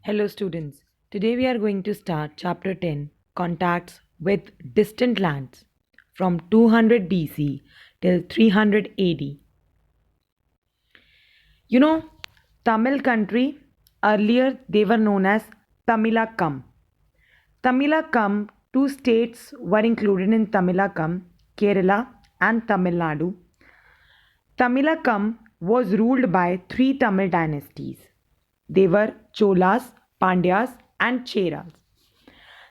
Hello, students. Today we are going to start Chapter 10 Contacts with Distant Lands from 200 BC till 300 AD. You know, Tamil country, earlier they were known as Tamilakam. Tamilakam, two states were included in Tamilakam, Kerala and Tamil Nadu. Tamilakam was ruled by three Tamil dynasties. They were Cholas, Pandyas, and Cheras.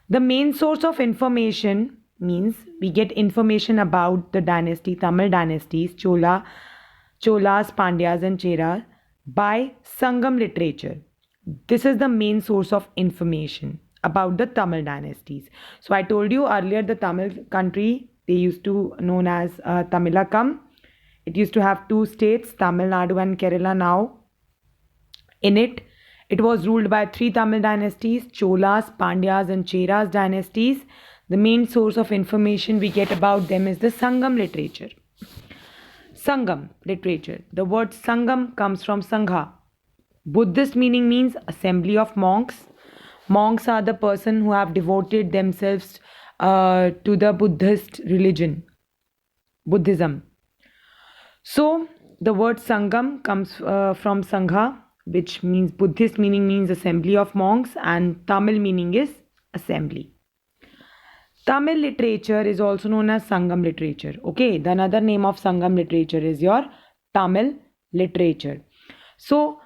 The main source of information means we get information about the dynasty, Tamil dynasties, Cholas, Pandyas, and Cheras by Sangam literature. This is the main source of information about the Tamil dynasties. So I told you earlier the Tamil country they used to known as Tamilakam. It used to have two states, Tamil Nadu and Kerala now. In it, it was ruled by three Tamil dynasties, Cholas, Pandyas, and Cheras dynasties. The main source of information we get about them is the Sangam literature. Sangam literature. The word Sangam comes from Sangha. Buddhist meaning means assembly of monks. Monks are the person who have devoted themselves to the Buddhist religion, Buddhism. So the word Sangam comes from Sangha, which means Buddhist meaning means assembly of monks, and Tamil meaning is assembly. Tamil literature is also known as Sangam literature. Okay, the another name of Sangam literature is your Tamil literature. So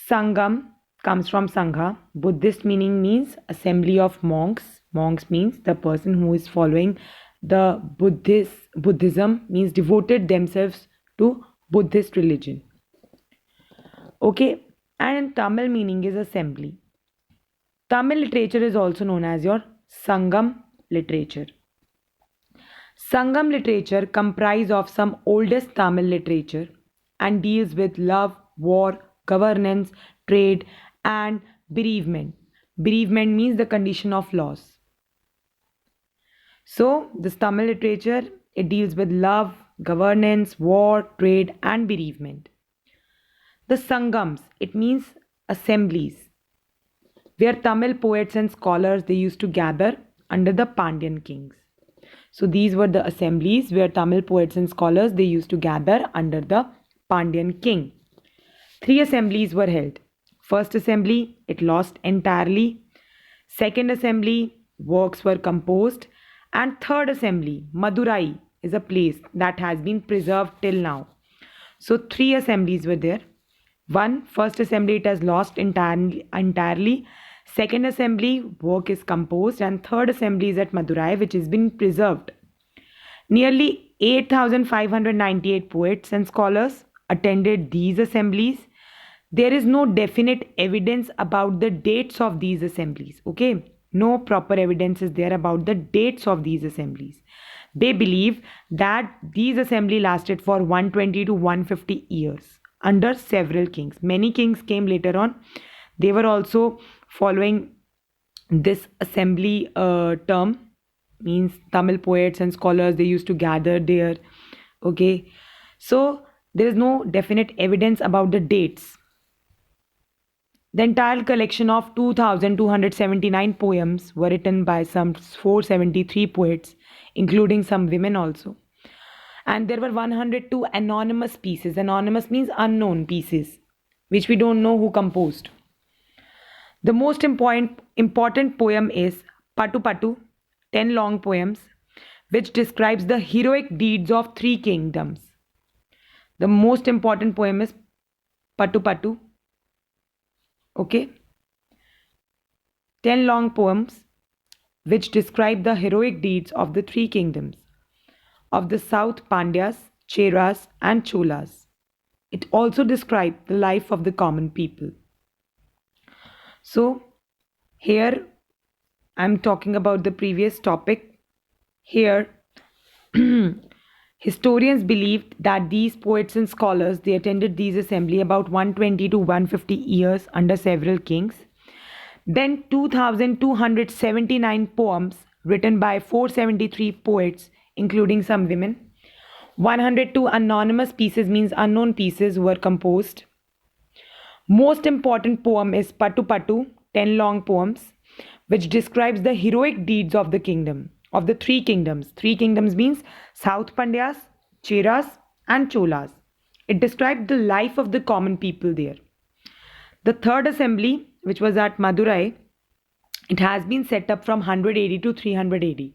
Sangam comes from Sangha. Buddhist meaning means assembly of monks. Monks means the person who is following the Buddhism means devoted themselves to Buddhist religion. Okay, and Tamil meaning is assembly. Tamil literature is also known as your Sangam literature. Sangam literature comprises of some oldest Tamil literature and deals with love, war, governance, trade, and bereavement. Bereavement means the condition of loss. So, this Tamil literature, it deals with love, governance, war, trade, and bereavement. The Sangams, it means assemblies, where Tamil poets and scholars they used to gather under the Pandyan kings. So these were the assemblies where Tamil poets and scholars they used to gather under the Pandyan king. Three assemblies were held. First assembly, it lost entirely. Second assembly, works were composed. And third assembly, Madurai, is a place that has been preserved till now. So three assemblies were there. First assembly, it has lost entirely. Second assembly, work is composed. And third assembly is at Madurai, which has been preserved. Nearly 8,598 poets and scholars attended these assemblies. There is no definite evidence about the dates of these assemblies. Okay, no proper evidence is there about the dates of these assemblies. They believe that these assembly lasted for 120 to 150 years under several kings. Many kings came later on. They were also following this assembly term, means Tamil poets and scholars they used to gather there. Okay, so there is no definite evidence about the dates. The entire collection of 2,279 poems were written by some 473 poets, including some women also. And there were 102 anonymous pieces. Anonymous means unknown pieces, which we don't know who composed. The most important poem is Patu Patu, 10 long poems, which describes the heroic deeds of three kingdoms. The most important poem is Patu Patu. Okay. 10 long poems which describe the heroic deeds of the three kingdoms of the South Pandyas, Cheras, and Cholas. It also describes the life of the common people. So, here I'm talking about the previous topic. Here, historians believed that these poets and scholars they attended these assembly about 120 to 150 years under several kings. Then 2,279 poems written by 473 poets, including some women. 102 anonymous pieces means unknown pieces were composed. Most important poem is Patu Patu, 10 long poems which describes the heroic deeds of the kingdom, of the three kingdoms. Three kingdoms means South Pandyas, Cheras, and Cholas. It described the life of the common people there. The third assembly, which was at Madurai, it has been set up from 100 AD to 300 AD.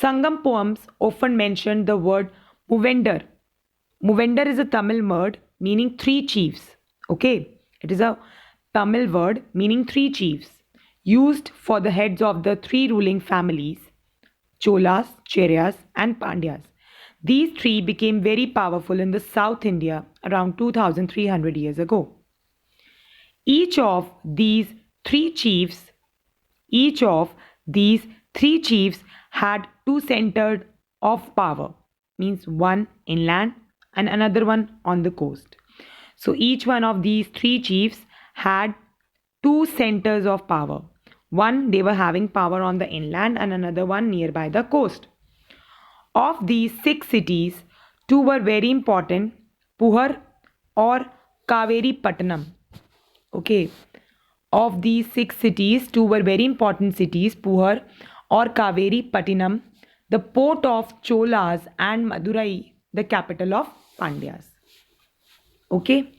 Sangam poems often mention the word Muvender. Muvender is a Tamil word meaning three chiefs. Okay, it is a Tamil word meaning three chiefs, used for the heads of the three ruling families Cholas, Cheras, and Pandyas. These three became very powerful in the South India around 2300 years ago. Each of these three chiefs, each of these three chiefs had two centers of power, means one inland and another one on the coast. So each one of these three chiefs had two centers of power. One, they were having power on the inland, and another one nearby the coast. Of these six cities, two were very important, Puhar or Kaveri Pattanam. Okay, of these six cities, two were very important cities, Puhar or Kaveri Pattinam, the port of Cholas, and Madurai, the capital of Pandyas. Okay,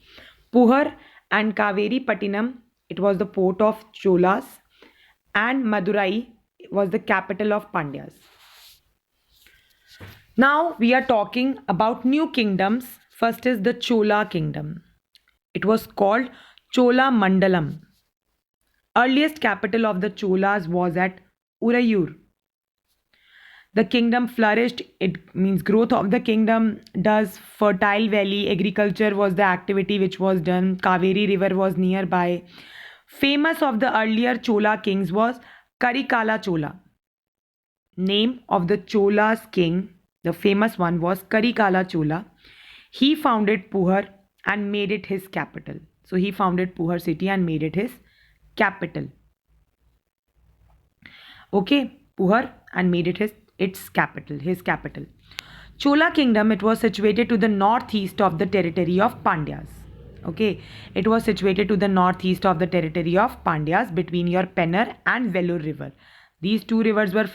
Puhar and Kaveri Pattinam, it was the port of Cholas, and Madurai was the capital of Pandyas. Now we are talking about new kingdoms. First is the Chola kingdom. It was called Chola Mandalam. Earliest capital of the Cholas was at Urayur. The kingdom flourished, it means growth of the kingdom does. Fertile valley, agriculture was the activity which was done. Kaveri river was nearby. Famous of the earlier Chola kings was Karikala Chola. Name of the Chola's king, the famous one was Karikala Chola. He founded Puhar and made it his capital. So he founded Puhar city and made it his capital. Okay, Puhar and made it its capital, his capital. Chola kingdom, it was situated to the northeast of the territory of Pandyas. Okay, it was situated to the northeast of the territory of Pandyas between your Pennar and Vellore river. These two rivers were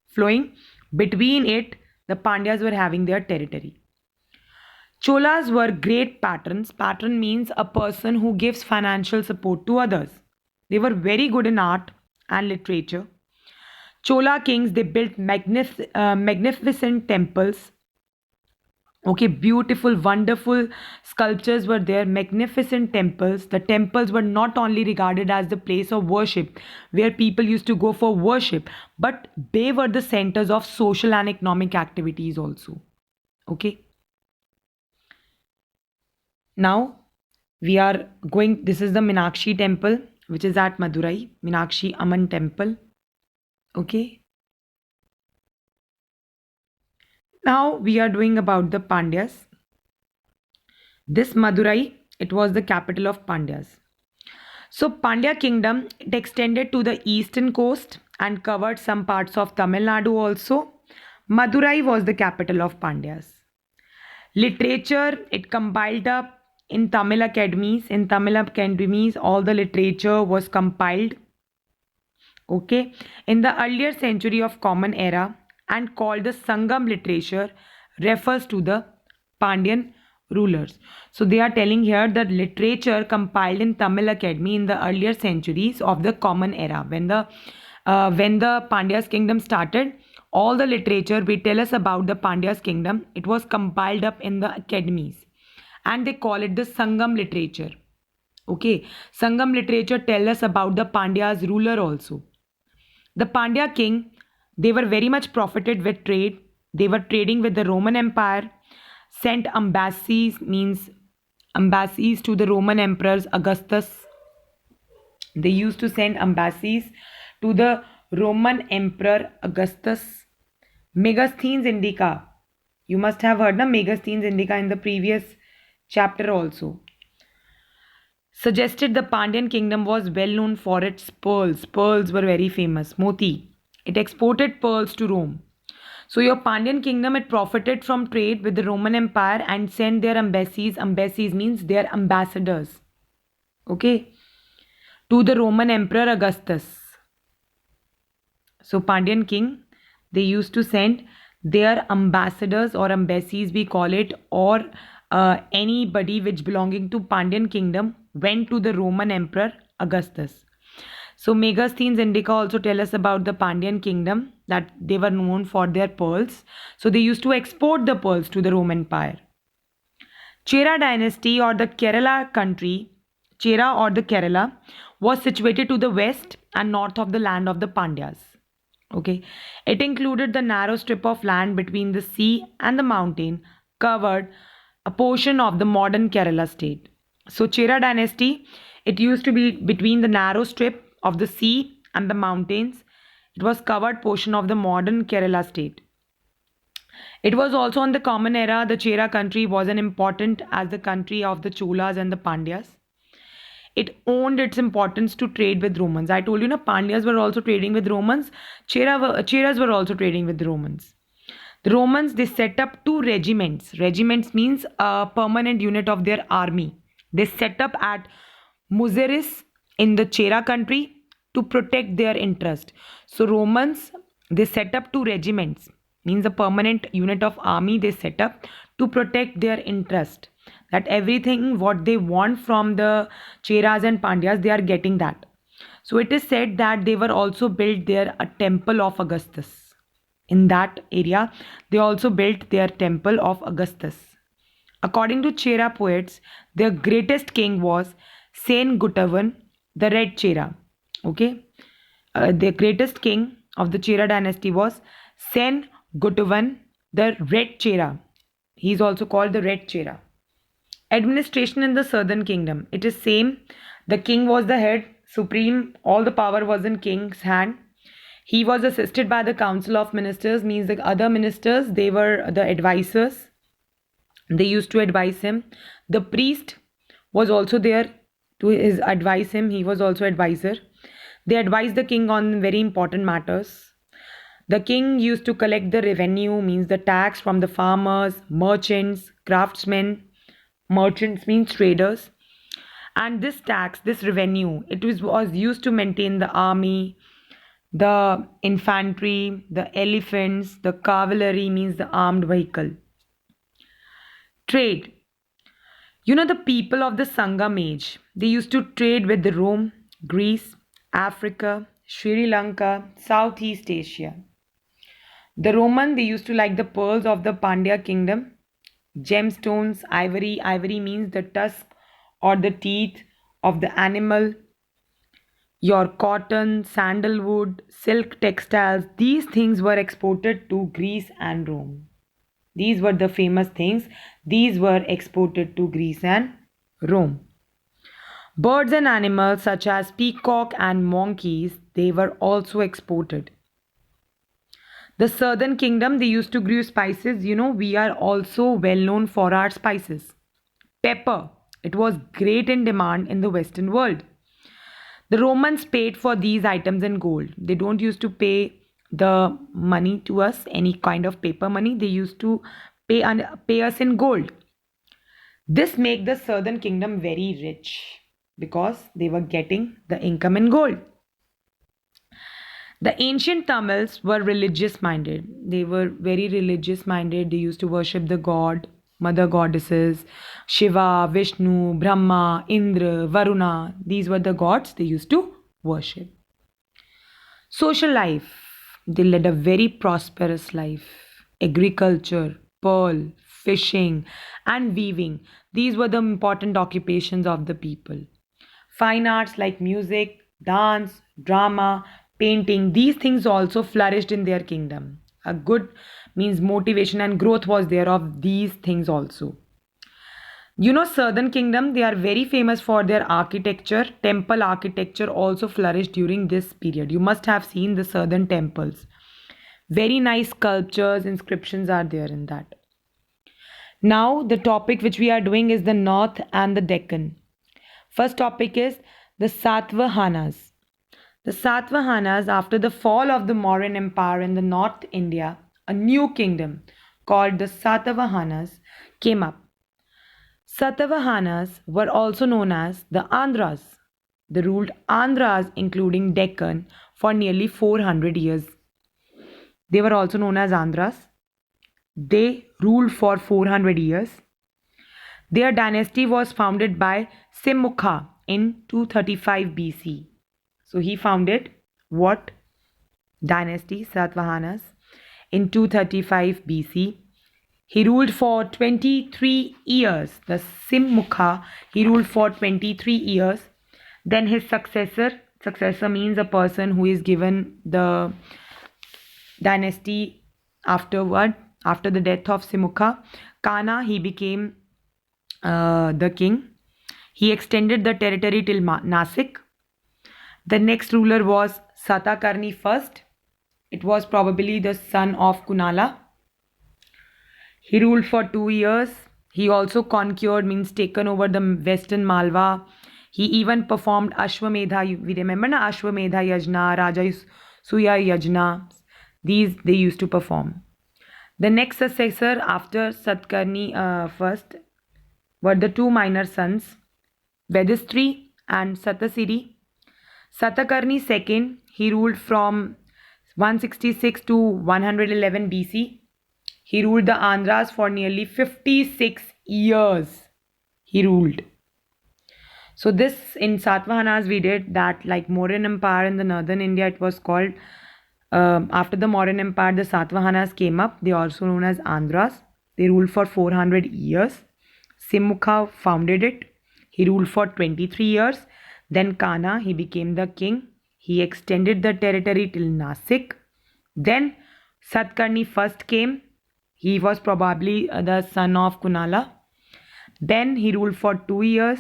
flowing. Between it, the Pandyas were having their territory. Cholas were great patrons. Patron means a person who gives financial support to others. They were very good in art and literature. Chola kings, they built magnificent temples. Okay, beautiful, wonderful sculptures were there, magnificent temples. The temples were not only regarded as the place of worship where people used to go for worship, but they were the centers of social and economic activities also. Okay. Now we are going, this is the Meenakshi temple, which is at Madurai, Meenakshi Amman temple. Okay. Now we are doing about the Pandyas. This Madurai, it was the capital of Pandyas. So Pandya kingdom, it extended to the eastern coast and covered some parts of Tamil Nadu also. Madurai was the capital of Pandyas. Literature, it compiled up in Tamil academies. In Tamil academies, all the literature was compiled. Okay. In the earlier century of Common Era and called the Sangam literature refers to the Pandyan rulers. So they are telling here that literature compiled in Tamil Academy in the earlier centuries of the Common Era. When the Pandyas kingdom started, all the literature we tell us about the Pandyas kingdom, it was compiled up in the academies, and they call it the Sangam literature. Okay, Sangam literature tell us about the Pandyas ruler also. The Pandya king, they were very much profited with trade. They were trading with the Roman Empire, sent embassies, means embassies to the Roman emperors Augustus. They used to send embassies to the Roman emperor Augustus. Megasthenes Indica. You must have heard the Megasthenes Indica in the previous chapter also. Suggested the Pandyan kingdom was well known for its pearls. Pearls were very famous. Moti. It exported pearls to Rome. So your Pandyan kingdom, it profited from trade with the Roman Empire and sent their embassies. Embassies means their ambassadors. Okay. to the Roman Emperor Augustus. So Pandyan king, they used to send their ambassadors or embassies, we call it, or anybody which belonging to Pandyan kingdom went to the Roman Emperor Augustus. So Megasthenes Indica also tell us about the Pandyan kingdom, that they were known for their pearls. So they used to export the pearls to the Roman Empire. Chera dynasty or the Kerala country, Chera or the Kerala, was situated to the west and north of the land of the Pandyas. Okay, it included the narrow strip of land between the sea and the mountain, covered a portion of the modern Kerala state. So Chera dynasty, it used to be between the narrow strip of the sea and the mountains. It was covered portion of the modern Kerala state. It was also in the common era. The Chera country was an important as the country of the Cholas and the Pandyas. It owned its importance to trade with Romans. I told you, Pandyas were also trading with Romans. Cheras were also trading with the Romans. The Romans, they set up two regiments. Regiments means a permanent unit of their army. They set up at Muzeris in the Chera country to protect their interest. So Romans, they set up two regiments, means a permanent unit of army they set up to protect their interest, that everything what they want from the Cheras and Pandyas, they are getting that. So it is said that they were also built there a temple of Augustus. In that area, they also built their temple of Augustus. According to Chera poets, their greatest king was Sen Gutavan, the Red Chera. Okay, the greatest king of the Chera dynasty was Sen Gutavan, the Red Chera. He is also called the Red Chera. Administration in the southern kingdom, it is same. The king was the head, supreme, all the power was in king's hand. He was assisted by the council of ministers, means the other ministers, they were the advisors. They used to advise him. The priest was also there to his advise him. He was also advisor. They advised the king on very important matters. The king used to collect the revenue, means the tax from the farmers, merchants, craftsmen. Merchants means traders. And this tax, this revenue, was used to maintain the army, the infantry, the elephants, the cavalry, means the armed vehicle. Trade. The people of the Sangam age, they used to trade with the Rome, Greece, Africa, Sri Lanka, Southeast Asia. The Roman, they used to like the pearls of the Pandya kingdom, gemstones, ivory. Ivory means the tusk or the teeth of the animal. Your cotton, sandalwood, silk textiles, these things were exported to Greece and Rome. These were the famous things. These were exported to Greece and Rome. Birds and animals such as peacock and monkeys, they were also exported. The southern kingdom, they used to grow spices. We are also well known for our spices. Pepper, it was great in demand in the Western world. The Romans paid for these items in gold. They don't used to pay the money to us, any kind of paper money. They used to pay us in gold. This made the southern kingdom very rich because they were getting the income in gold. The ancient Tamils were religious minded. They were very religious minded. They used to worship the god, mother goddesses, Shiva, Vishnu, Brahma, Indra, Varuna. These were the gods they used to worship. Social life. They led a very prosperous life. Agriculture, pearl, fishing, and weaving. These were the important occupations of the people. Fine arts like music, dance, drama, painting, these things also flourished in their kingdom. A good means motivation and growth was there of these things also. Southern kingdom, they are very famous for their architecture. Temple architecture also flourished during this period. You must have seen the southern temples. Very nice sculptures, inscriptions are there in that. Now the topic which we are doing is the North and the Deccan. First topic is the Satavahanas. The Satavahanas, after the fall of the Mauryan Empire in the North India, a new kingdom called the Satavahanas came up. Satavahanas were also known as the Andhras. They ruled Andhras, including Deccan, for nearly 400 years. They were also known as Andhras. They ruled for 400 years. Their dynasty was founded by Simmukha in 235 BC. So he founded what dynasty? Satavahanas in 235 BC. He ruled for 23 years. The Simmukha, he ruled for 23 years. Then his successor means a person who is given the dynasty afterward, after the death of Simmukha. Kana, he became the king. He extended the territory till Nasik. The next ruler was Satakarni first. It was probably the son of Kunala. He ruled for 2 years. He also conquered, means taken over the western Malwa. He even performed Ashwamedha. We remember na Ashwamedha Yajna, Raja Suya Yajna. These they used to perform. The next successor after Satkarni first were the two minor sons, Vedistri and Satasiri. Satakarni second, he ruled from 166 to 111 BC. He ruled the Andhras for nearly 56 years. He ruled. So this in Satavahanas we did that, like Mauryan Empire in the northern India, it was called, after the Mauryan Empire the Satavahanas came up. They are also known as Andhras. They ruled for 400 years. Simmukha founded it. He ruled for 23 years. Then Kana, he became the king. He extended the territory till Nasik. Then Satkarni first came. He was probably the son of Kunala. Then he ruled for 2 years.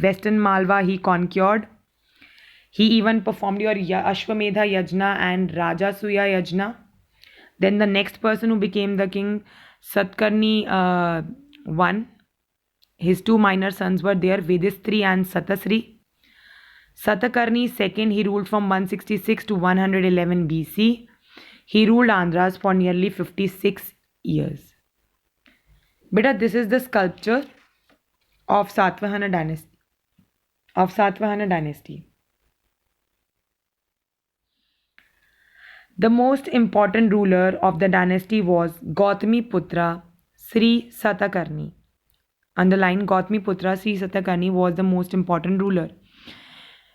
Western Malwa he conquered. He even performed your Ashwamedha Yajna and Rajasuya Yajna. Then the next person who became the king, Satkarni I. His two minor sons were there, Vedistri and Satasri. Satakarni second, he ruled from 166 to 111 BC. He ruled Andhras for nearly 56 years. Beta, this is the sculpture of Satvahana dynasty. The most important ruler of the dynasty was Gautami Putra Sri Satakarni. Underline, Gautami Putra Sri Satakarni was the most important ruler.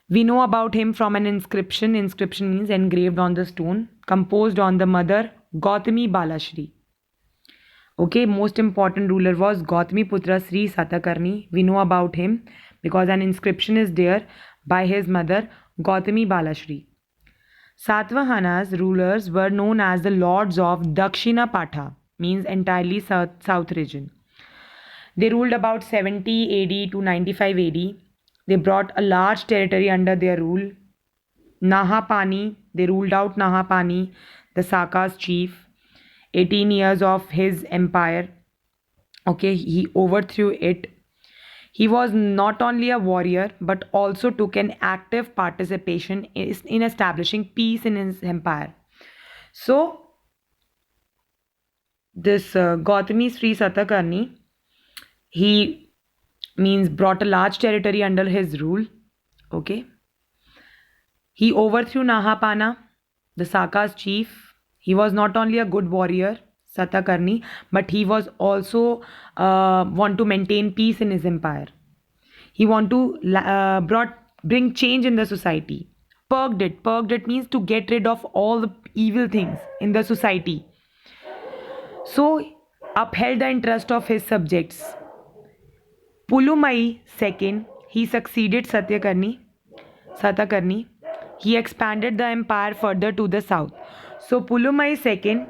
We know about him from an inscription. Inscription means engraved on the stone, composed on the mother Gautami Balashri. Okay, most important ruler was Gautami Putra Sri Satakarni. We know about him because an inscription is there by his mother Gautami Balashri. Satavahanas rulers were known as the lords of Dakshina Patha, means entirely south region. They ruled about 70 AD to 95 AD. They brought a large territory under their rule. Nahapani, they ruled out Nahapani, the Saka's chief. 18 years of his empire. Okay, he overthrew it. He was not only a warrior but also took an active participation in establishing peace in his empire. So, this Gautami Sri Satakarni, he means brought a large territory under his rule. Okay. He overthrew Nahapana, the Saka's chief. He was not only a good warrior, Satakarni, but he was also want to maintain peace in his empire. He want to bring change in the society. Purged it. Purged it means to get rid of all the evil things in the society. So upheld the interest of his subjects. Pulumai II, he succeeded Satakarni. He expanded the empire further to the south. So Pulumai II,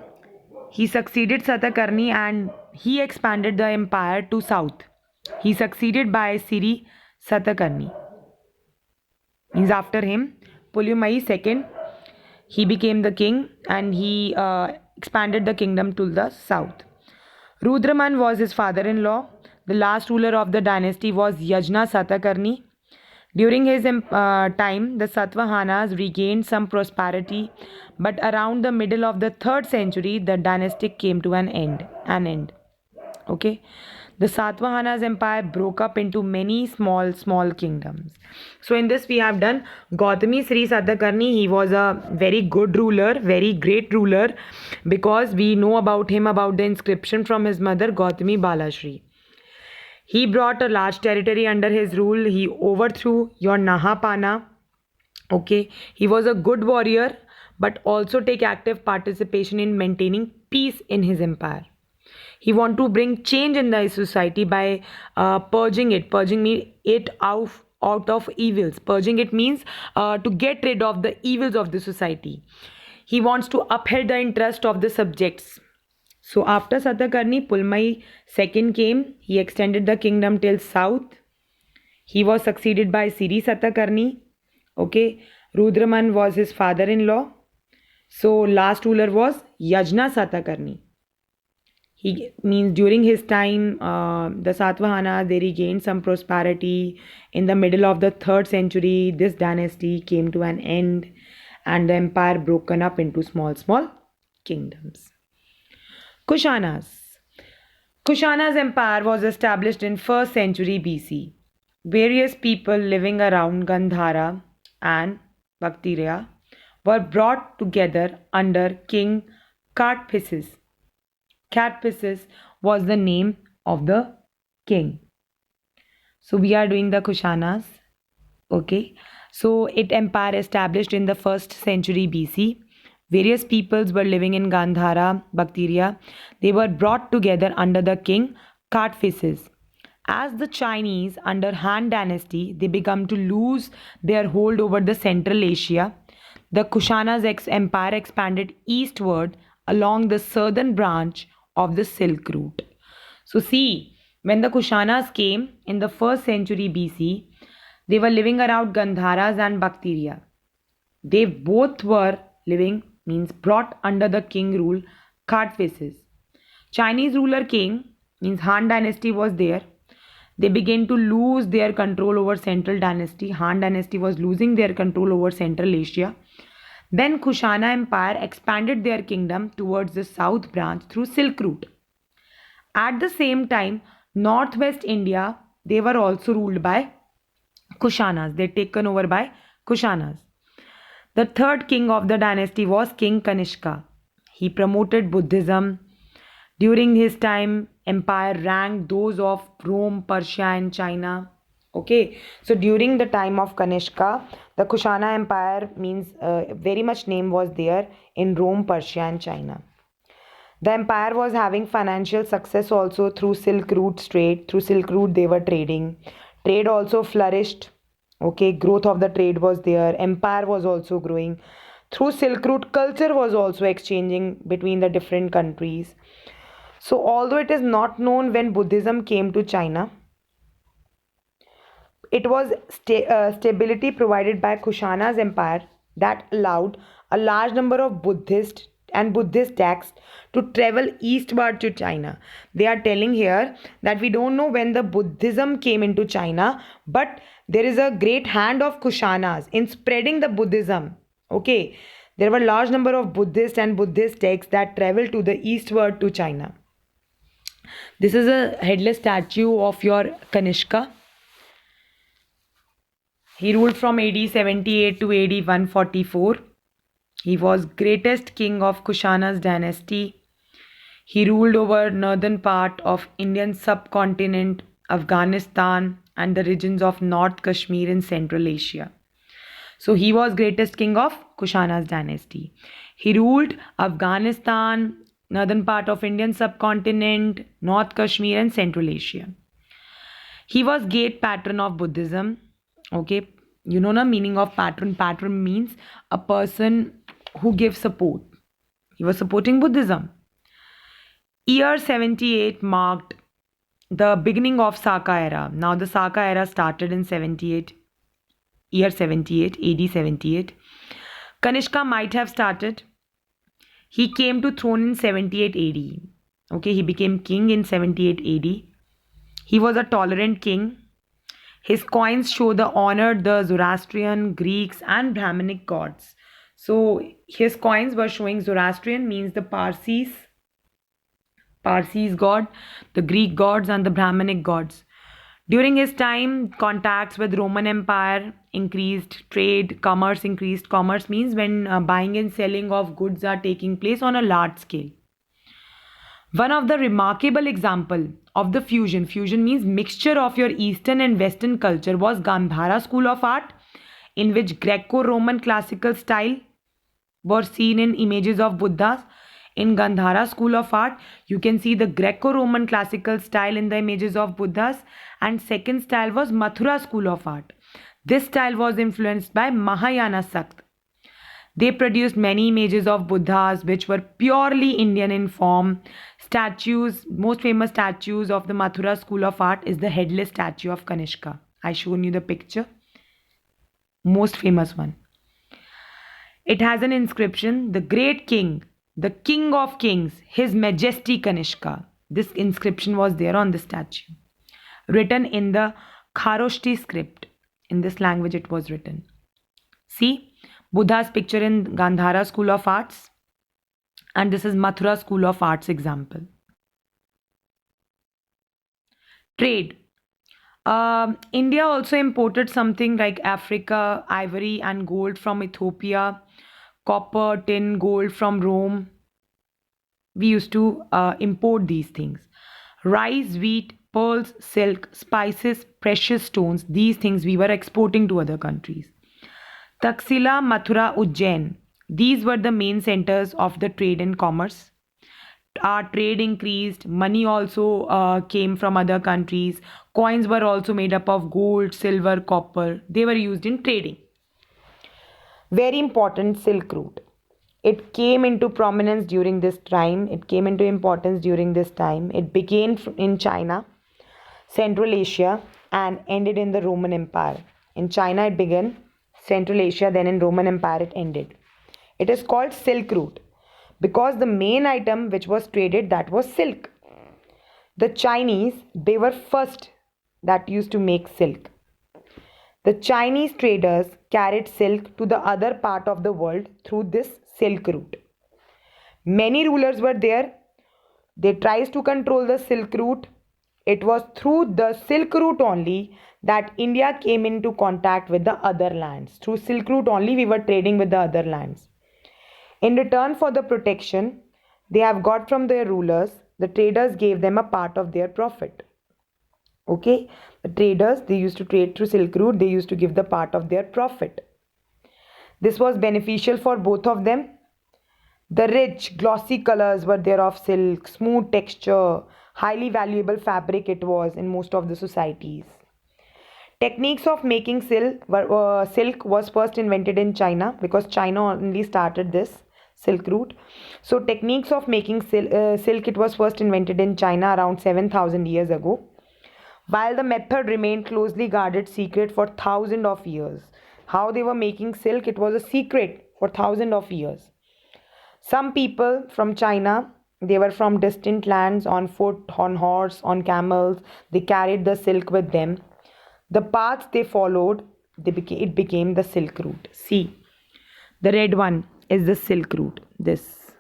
he succeeded Satakarni and he expanded the empire to south. He succeeded by Sri Satakarni. Means after him, Pulumai II, he became the king and he expanded the kingdom to the south. Rudraman was his father-in-law. The last ruler of the dynasty was Yajna Satakarni. During his time, the Satavahanas regained some prosperity, but around the middle of the 3rd century, the dynasty came to an end. Okay. The Satvahana's empire broke up into many small kingdoms. So in this we have done Gautami Sri Satakarni. He was a very good ruler, very great ruler, because we know about him about the inscription from his mother Gautami Balashri. He brought a large territory under his rule. He overthrew your Nahapana. Okay, he was a good warrior, but also take active participation in maintaining peace in his empire. He want to bring change in the society by purging it out of evils. Purging it means to get rid of the evils of the society. He wants to uphold the interest of the subjects. So after Satakarni, Pulmai II came. He extended the kingdom till south. He was succeeded by Siri Satakarni. Okay, Rudraman was his father-in-law. So last ruler was Yajna Satakarni. He means during his time, the Satvahana, they regained some prosperity. In the middle of the 3rd century, this dynasty came to an end and the empire broken up into small kingdoms. Kushanas. Kushana's empire was established in 1st century BC. Various people living around Gandhara and Bactria were brought together under King Cadphises. Cadphises was the name of the king. So we are doing the Kushanas. Okay. So it empire established in the 1st century BC. Various peoples were living in Gandhara, Bactria. They were brought together under the king Cadphises. As the Chinese under Han dynasty, they began to lose their hold over the Central Asia. The Kushana's empire expanded eastward along the southern branch of the Silk Route. So see, when the Kushanas came in the 1st century BC, they were living around Gandharas and Bactria. They both were living, means brought under the king rule Cadphises. Chinese ruler king, means Han dynasty was there. They began to lose their control over Central dynasty. Han dynasty was losing their control over Central Asia. Then Kushana empire expanded their kingdom towards the south branch through Silk Route. At the same time, northwest India, they were also ruled by Kushanas. They taken over by Kushanas. The 3rd king of the dynasty was King Kanishka. He promoted Buddhism. During his time, empire ranked those of Rome, Persia and China. Okay, so during the time of Kanishka, the Kushana empire means very much name was there in Rome, Persia and China. The empire was having financial success also through Silk Route trade. Through Silk Route they were trading. Trade also flourished. Okay, growth of the trade was there. Empire was also growing. Through Silk Route, culture was also exchanging between the different countries. So although it is not known when Buddhism came to China, it was stability provided by Kushana's empire that allowed a large number of Buddhist texts to travel eastward to China. They are telling here that we don't know when the Buddhism came into China, but there is a great hand of Kushanas in spreading the Buddhism. Okay, there were large number of Buddhist and Buddhist texts that traveled to the eastward to China. This is a headless statue of your Kanishka. He ruled from AD 78 to AD 144. He was greatest king of Kushana's dynasty. He ruled over northern part of Indian subcontinent, Afghanistan and the regions of North Kashmir in Central Asia. So he was greatest king of Kushana's dynasty. He ruled Afghanistan, northern part of Indian subcontinent, North Kashmir and Central Asia. He was gate patron of Buddhism. Okay, you know the meaning of patron. Patron means a person who gives support. He was supporting Buddhism. Year 78 marked the beginning of Saka era. Now the Saka era started in 78, year 78, AD 78. Kanishka might have started. He came to throne in 78 AD. Okay, he became king in 78 AD. He was a tolerant king. His coins show the honored the Zoroastrian, Greeks and Brahminic gods. So his coins were showing Zoroastrian means the Parsis Parsis god, the Greek gods, and the Brahmanic gods. During his time, contacts with Roman Empire increased, trade, commerce increased. Commerce means when buying and selling of goods are taking place on a large scale. One of the remarkable example of the fusion means mixture of your Eastern and Western culture, was Gandhara school of art, in which Greco-Roman classical style were seen in images of Buddhas. In Gandhara school of art, you can see the Greco-Roman classical style in the images of Buddhas, and second style was Mathura school of art. This style was influenced by Mahayana sect. They produced many images of Buddhas which were purely Indian in form. Statues, most famous statues of the Mathura school of art is the headless statue of Kanishka. I shown you the picture. Most famous one. It has an inscription, the great king, the king of kings, his majesty Kanishka. This inscription was there on the statue. Written in the Kharoshti script. In this language it was written. See, Buddha's picture in Gandhara school of arts, and this is Mathura school of arts example. Trade. India also imported something like Africa, ivory and gold from Ethiopia, copper, tin, gold from Rome. We used to import these things. Rice, wheat, pearls, silk, spices, precious stones, these things we were exporting to other countries. Taxila, Mathura, Ujjain. These were the main centers of the trade and commerce. Our trade increased, money also came from other countries. Coins were also made up of gold, silver, copper. They were used in trading. Very important, Silk Route. It came into prominence during this time. It came into importance during this time. It began in China, Central Asia, and ended in the Roman Empire. In China it began, Central Asia, then in Roman Empire it ended. It is called Silk Route because the main item which was traded, that was silk. The Chinese, they were first that used to make silk. The Chinese traders carried silk to the other part of the world through this Silk Route. Many rulers were there. They tried to control the Silk Route. It was through the Silk Route only that India came into contact with the other lands. Through Silk Route only we were trading with the other lands. In return for the protection they have got from their rulers, the traders gave them a part of their profit. Okay, the traders, they used to trade through Silk Route, they used to give the part of their profit. This was beneficial for both of them. The rich, glossy colors were there of silk, smooth texture, highly valuable fabric it was in most of the societies. Techniques of making silk was first invented in China because China only started this Silk Route. So techniques of making silk, it was first invented in China around 7,000 years ago. While the method remained closely guarded secret for thousands of years. How they were making silk, it was a secret for thousands of years. Some people from China, they were from distant lands, on foot, on horse, on camels. They carried the silk with them. The paths they followed, it became the Silk Route. See, the red one is the Silk Route. This.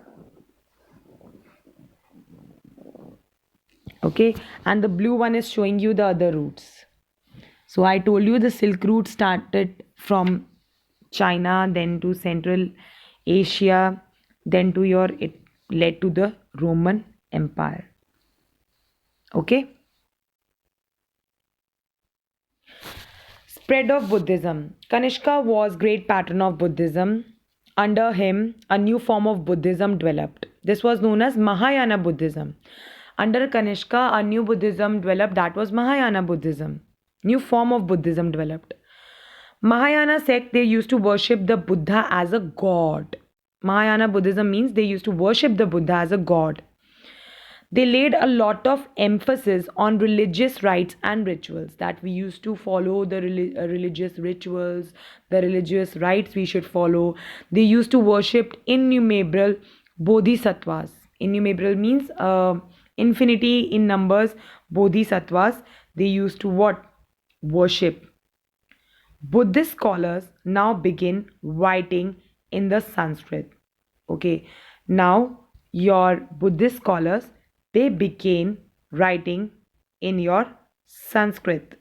Okay, and the blue one is showing you the other routes. So I told you the Silk Route started from China, then to Central Asia, then to it led to the Roman Empire. Okay. Spread of Buddhism. Kanishka was great patron of Buddhism. Under him, a new form of Buddhism developed. This was known as Mahayana Buddhism. Under Kanishka, a new Buddhism developed, that was Mahayana Buddhism. New form of Buddhism developed. Mahayana sect, they used to worship the Buddha as a god. Mahayana Buddhism means they used to worship the Buddha as a god. They laid a lot of emphasis on religious rites and rituals, that we used to follow the religious rituals, the religious rites we should follow. They used to worship innumerable bodhisattvas. Innumerable means infinity in numbers. Bodhisattvas, they used to what? Worship. Buddhist scholars now begin writing in the Sanskrit. Okay, now your Buddhist scholars they began writing in your Sanskrit.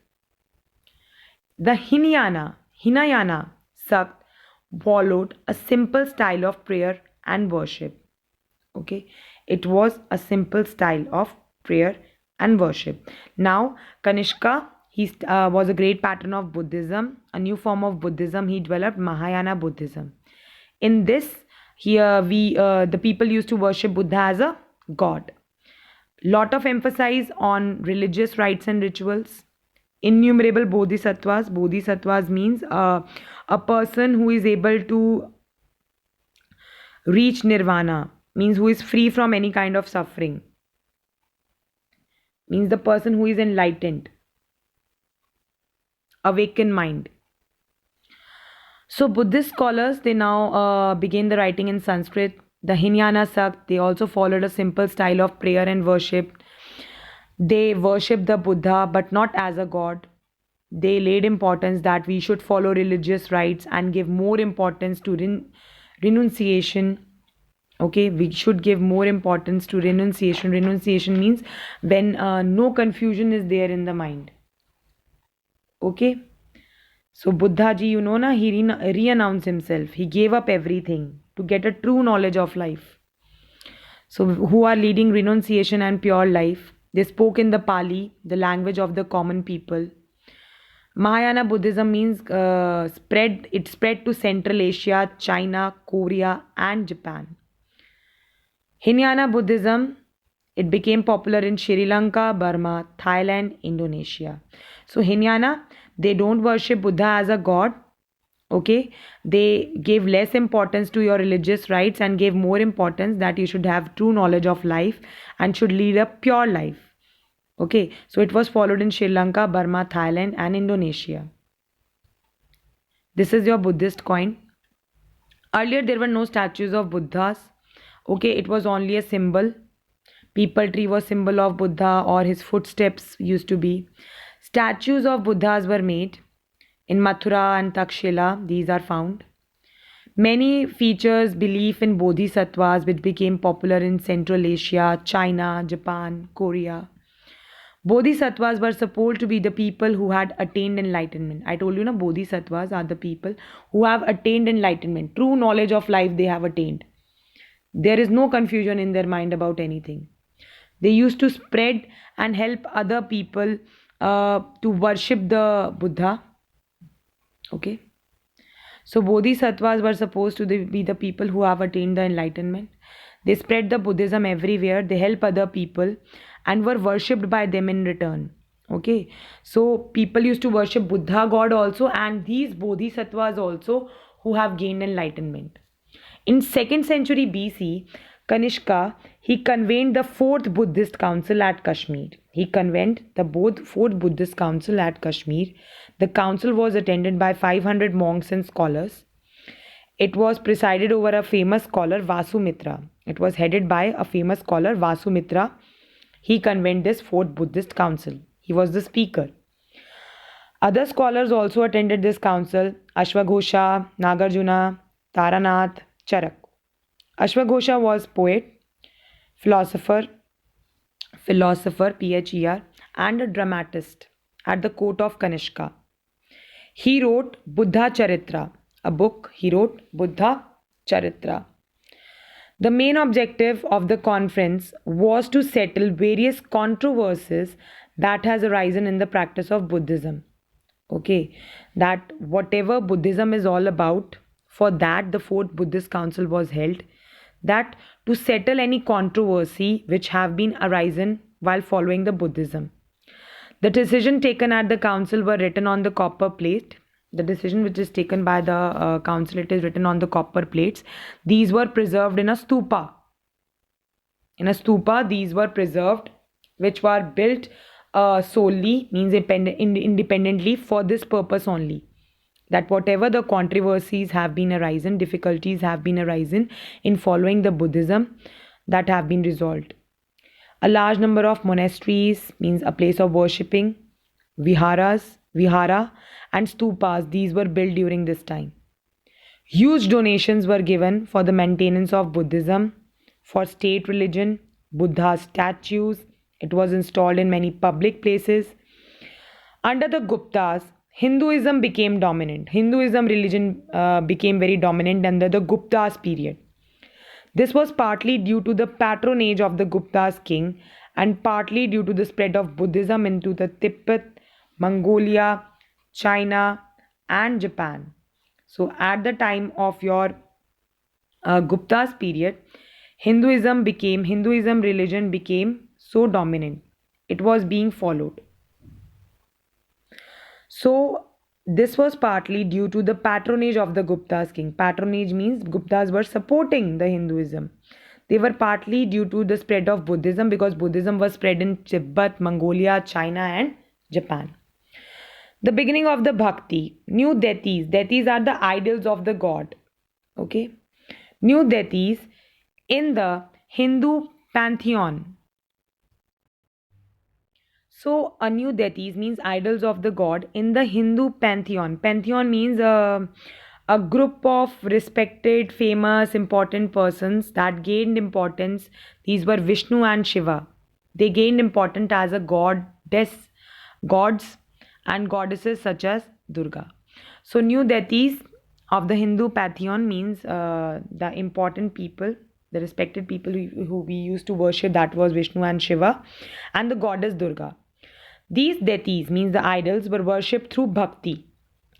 The Hinayana sect followed a simple style of prayer and worship. Okay, it was a simple style of prayer and worship. Now, Kanishka, he was a great patron of Buddhism. A new form of Buddhism he developed, Mahayana Buddhism. In this, here we the people used to worship Buddha as a god. Lot of emphasis on religious rites and rituals. Innumerable bodhisattvas. Bodhisattvas means a person who is able to reach nirvana, means who is free from any kind of suffering, means the person who is enlightened, awakened mind. So Buddhist scholars, they now began the writing in Sanskrit. The Hinayana sect, they also followed a simple style of prayer and worship. They worship the Buddha but not as a god. They laid importance that we should follow religious rites and give more importance to renunciation. Okay, we should give more importance to renunciation. Renunciation means when no confusion is there in the mind. Okay, so Buddha ji, you know na, he re-announced himself. He gave up everything to get a true knowledge of life. So who are leading renunciation and pure life? They spoke in the Pali, the language of the common people. Mahayana Buddhism means it spread to Central Asia, China, Korea and Japan. Hinayana Buddhism, it became popular in Sri Lanka, Burma, Thailand, Indonesia. So Hinayana, they don't worship Buddha as a god. Okay, they gave less importance to your religious rites and gave more importance that you should have true knowledge of life and should lead a pure life. Okay, so it was followed in Sri Lanka, Burma, Thailand and Indonesia. This is your Buddhist coin. Earlier there were no statues of Buddhas. Okay, it was only a symbol. Peepal tree was symbol of Buddha, or his footsteps used to be. Statues of Buddhas were made in Mathura and Takshila. These are found. Many features belief in bodhisattvas, which became popular in Central Asia, China, Japan, Korea. Bodhisattvas were supposed to be the people who had attained enlightenment. I told you na, bodhisattvas are the people who have attained enlightenment. True knowledge of life they have attained. There is no confusion in their mind about anything. They used to spread and help other people to worship the Buddha. Okay. So bodhisattvas were supposed to be the people who have attained the enlightenment. They spread the Buddhism everywhere. They help other people and were worshipped by them in return. Okay. So people used to worship Buddha God also, and these bodhisattvas also who have gained enlightenment. In 2nd century BC, Kanishka, he convened the 4th Buddhist Council at Kashmir. He convened the 4th Buddhist Council at Kashmir. The council was attended by 500 monks and scholars. It was presided over a famous scholar, Vasumitra. It was headed by a famous scholar, Vasumitra. He convened this 4th Buddhist Council. He was the speaker. Other scholars also attended this council: Ashwaghosha, Nagarjuna, Taranath, Charak. Ashwaghosha was poet, philosopher, PHER, and a dramatist at the court of Kanishka. He wrote Buddha Charitra, a book. He wrote Buddha Charitra. The main objective of the conference was to settle various controversies that has arisen in the practice of Buddhism. Okay, that whatever Buddhism is all about, for that the 4th Buddhist Council was held, that to settle any controversy which have been arisen while following the Buddhism. The decision taken at the council were written on the copper plate. The decision which is taken by the council, it is written on the copper plates. These were preserved in a stupa. In a stupa, these were preserved, which were built solely, means independently for this purpose only. That whatever the controversies have been arisen, difficulties have been arisen in following the Buddhism, that have been resolved. A large number of monasteries, means a place of worshipping, vihara and stupas, these were built during this time. Huge donations were given for the maintenance of Buddhism, for state religion, Buddha statues. It was installed in many public places. Under the Guptas, Hinduism became dominant. Hinduism religion became very dominant under the Guptas period. This was partly due to the patronage of the Gupta's king and partly due to the spread of Buddhism into the Tibet, Mongolia, China, and Japan. So, at the time of your Gupta's period, Hinduism religion became so dominant. It was being followed. So this was partly due to the patronage of the Gupta's king. Patronage means Guptas were supporting the Hinduism. They were partly due to the spread of Buddhism because Buddhism was spread in Tibet, Mongolia, China, and Japan. The beginning of the Bhakti, new deities. Deities are the idols of the god. Okay. New deities in the Hindu pantheon. So, a new deities means idols of the god in the Hindu pantheon. Pantheon means a group of respected, famous, important persons that gained importance. These were Vishnu and Shiva. They gained importance as a gods and goddesses such as Durga. So, new deities of the Hindu pantheon means the important people, the respected people who we used to worship, that was Vishnu and Shiva, and the goddess Durga. These deities, means the idols, were worshipped through bhakti,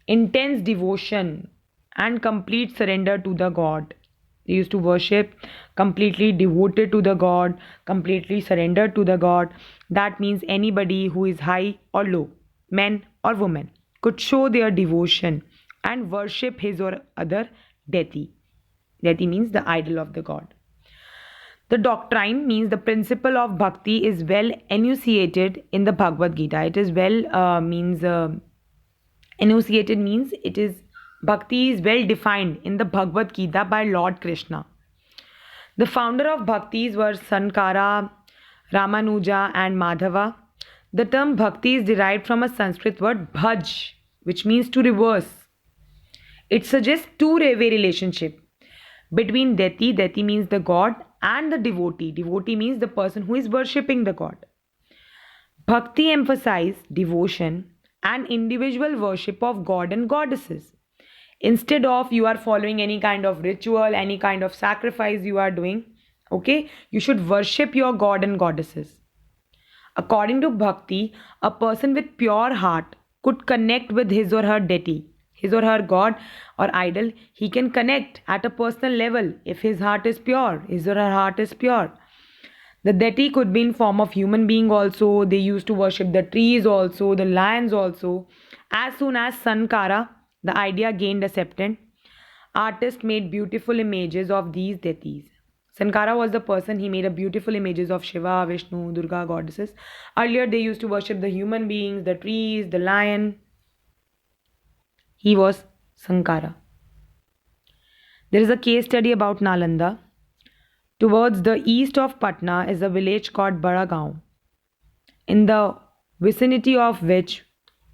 intense devotion, and complete surrender to the god. They used to worship completely devoted to the god, completely surrendered to the god. That means anybody who is high or low, men or women, could show their devotion and worship his or other deity. Deity means the idol of the god. The doctrine, means the principle of bhakti, is well enunciated in the Bhagavad Gita. It is means enunciated means it is bhakti is well defined in the Bhagavad Gita by Lord Krishna. The founder of bhaktis were Sankara, Ramanuja, and Madhava. The term bhakti is derived from a Sanskrit word bhaj, which means to reverse. It suggests two-way relationship between deity. Deity means the god, and the devotee. Devotee means the person who is worshipping the god. Bhakti emphasizes devotion and individual worship of god and goddesses. Instead of you are following any kind of ritual, any kind of sacrifice you are doing, okay, you should worship your god and goddesses. According to bhakti, a person with pure heart could connect with his or her deity, his or her god or idol. He can connect at a personal level if his heart is pure, his or her heart is pure. The deity could be in form of human being also. They used to worship the trees also, the lions also. As soon as Sankara, the idea gained acceptance, artists made beautiful images of these deities. Sankara was the person, he made a beautiful images of Shiva, Vishnu, Durga, goddesses. Earlier they used to worship the human beings, the trees, the lion. He was Sankara. There is a case study about Nalanda. Towards the east of Patna is a village called Baragaon, in the vicinity of which,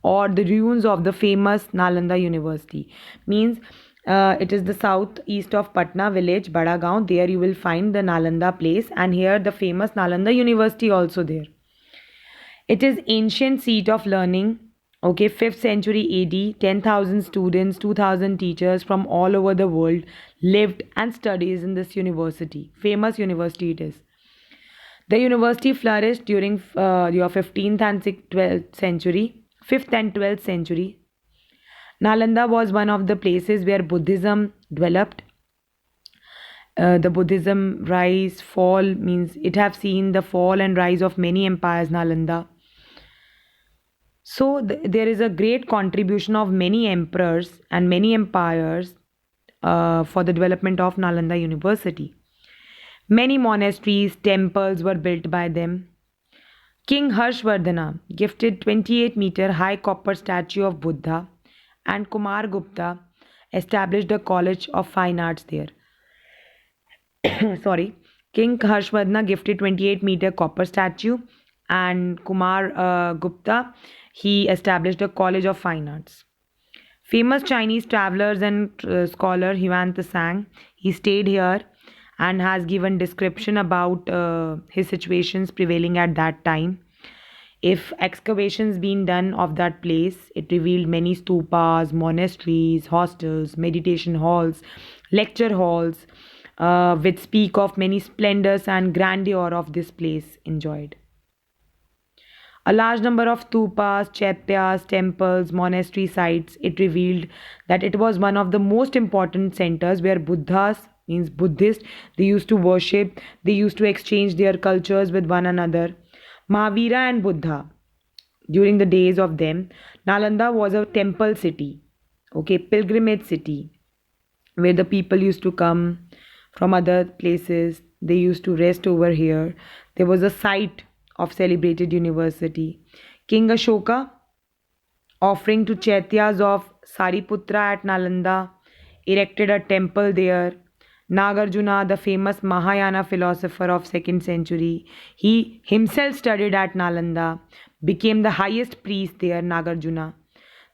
or the ruins of the famous Nalanda University. Means it is the southeast of Patna village, Baragaon. There you will find the Nalanda place, and here the famous Nalanda University also there. It is ancient seat of learning. Okay, 5th century AD, 10,000 students, 2,000 teachers from all over the world lived and studies in this university. Famous university it is. The university flourished during your 15th and 12th century, 5th and 12th century. Nalanda was one of the places where Buddhism developed. The Buddhism rise, fall, means it have seen the fall and rise of many empires, Nalanda. So there is a great contribution of many emperors and many empires for the development of Nalanda University. Many monasteries, temples were built by them. King Harshvardhana gifted 28-meter high copper statue of Buddha, and Kumar Gupta established a college of fine arts there. Sorry, King Harshvardhana gifted 28-meter copper statue, and Kumar Gupta, he established a college of fine arts. Famous Chinese travelers and scholar Huan Tsang, he stayed here and has given description about his situations prevailing at that time. If excavations been done of that place, it revealed many stupas, monasteries, hostels, meditation halls, lecture halls, which speak of many splendors and grandeur of this place enjoyed. A large number of stupas, chaityas, temples, monastery sites, it revealed that it was one of the most important centers where Buddhas, means Buddhist, they used to worship, they used to exchange their cultures with one another. Mahavira and Buddha, during the days of them, Nalanda was a temple city, okay, pilgrimage city, where the people used to come from other places. They used to rest over here. There was a site of celebrated university. King Ashoka, offering to Chaityas of Sariputra at Nalanda, erected a temple there. Nagarjuna, the famous Mahayana philosopher of 2nd century, he himself studied at Nalanda, became the highest priest there, Nagarjuna.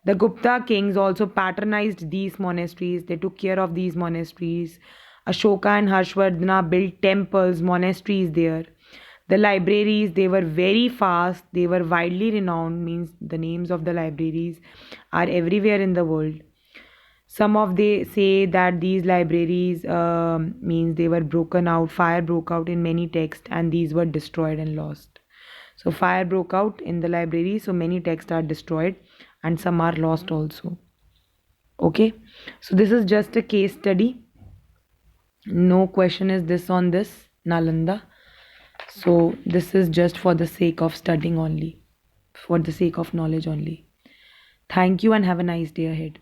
The Gupta kings also patronized these monasteries. They took care of these monasteries. Ashoka and Harshvardhana built temples, monasteries there. The libraries, they were very fast. They were widely renowned, means the names of the libraries are everywhere in the world. Some of they say that these libraries means they were broken out, fire broke out in many texts, and these were destroyed and lost. So fire broke out in the library, so many texts are destroyed and some are lost also. Okay, so this is just a case study. No question is this on this Nalanda. So this is just for the sake of studying only, for the sake of knowledge only. Thank you and have a nice day ahead.